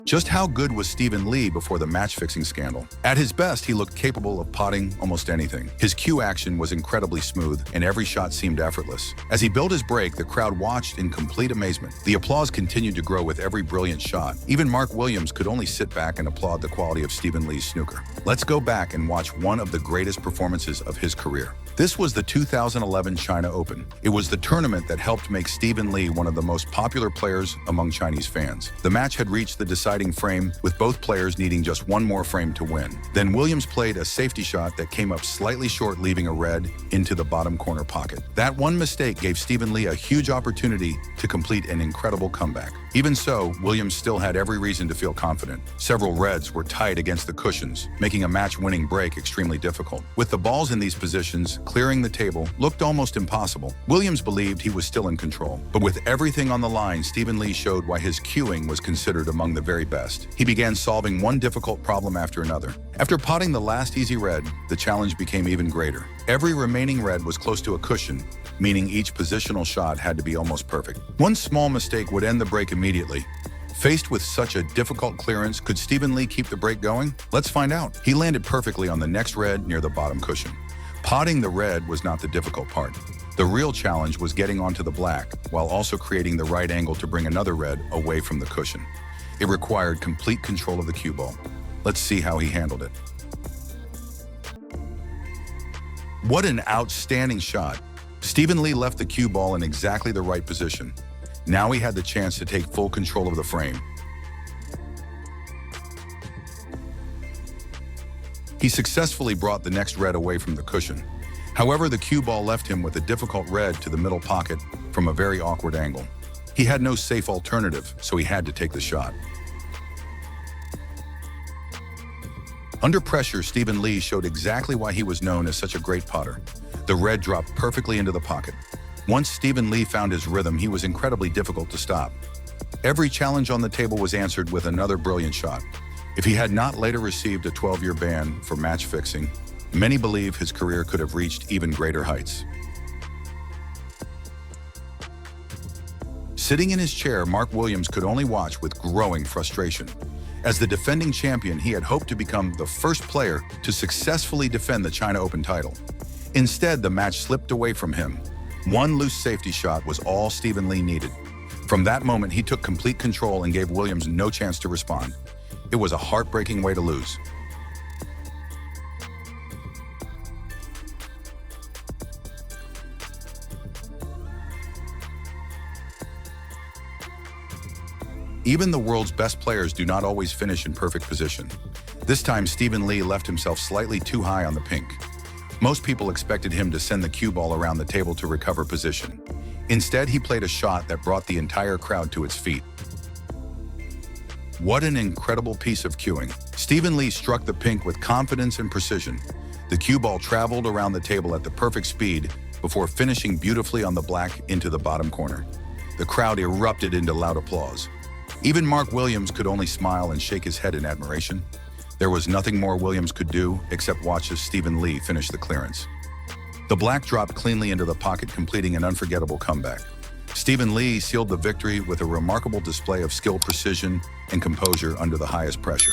Just how good was Stephen Lee before the match-fixing scandal? At his best, he looked capable of potting almost anything. His cue action was incredibly smooth, and every shot seemed effortless. As he built his break, the crowd watched in complete amazement. The applause continued to grow with every brilliant shot. Even Mark Williams could only sit back and applaud the quality of Stephen Lee's snooker. Let's go back and watch one of the greatest performances of his career. This was the 2011 China Open. It was the tournament that helped make Stephen Lee one of the most popular players among Chinese fans. The match had reached the deciding frame, with both players needing just one more frame to win. Then Williams played a safety shot that came up slightly short, leaving a red into the bottom corner pocket. That one mistake gave Stephen Lee a huge opportunity to complete an incredible comeback. Even so, Williams still had every reason to feel confident. Several reds were tight against the cushions, making a match-winning break extremely difficult. With the balls in these positions, clearing the table looked almost impossible. Williams believed he was still in control. But with everything on the line, Stephen Lee showed why his cueing was considered among the very best. He began solving one difficult problem after another. After potting the last easy red, the challenge became even greater. Every remaining red was close to a cushion, meaning each positional shot had to be almost perfect. One small mistake would end the break immediately. Faced with such a difficult clearance, could Stephen Lee keep the break going? Let's find out. He landed perfectly on the next red near the bottom cushion. Potting the red was not the difficult part. The real challenge was getting onto the black, while also creating the right angle to bring another red away from the cushion. It required complete control of the cue ball. Let's see how he handled it. What an outstanding shot. Stephen Lee left the cue ball in exactly the right position. Now he had the chance to take full control of the frame. He successfully brought the next red away from the cushion. However, the cue ball left him with a difficult red to the middle pocket from a very awkward angle. He had no safe alternative, so he had to take the shot. Under pressure, Stephen Lee showed exactly why he was known as such a great potter. The red dropped perfectly into the pocket. Once Stephen Lee found his rhythm, he was incredibly difficult to stop. Every challenge on the table was answered with another brilliant shot. If he had not later received a 12-year ban for match fixing, many believe his career could have reached even greater heights. Sitting in his chair, Mark Williams could only watch with growing frustration. As the defending champion, he had hoped to become the first player to successfully defend the China Open title. Instead, the match slipped away from him. One loose safety shot was all Stephen Lee needed. From that moment, he took complete control and gave Williams no chance to respond. It was a heartbreaking way to lose. Even the world's best players do not always finish in perfect position. This time, Stephen Lee left himself slightly too high on the pink. Most people expected him to send the cue ball around the table to recover position. Instead, he played a shot that brought the entire crowd to its feet. What an incredible piece of cueing. Stephen Lee struck the pink with confidence and precision. The cue ball traveled around the table at the perfect speed before finishing beautifully on the black into the bottom corner. The crowd erupted into loud applause. Even Mark Williams could only smile and shake his head in admiration. There was nothing more Williams could do except watch as Stephen Lee finish the clearance. The black dropped cleanly into the pocket, completing an unforgettable comeback. Stephen Lee sealed the victory with a remarkable display of skill, precision, and composure under the highest pressure.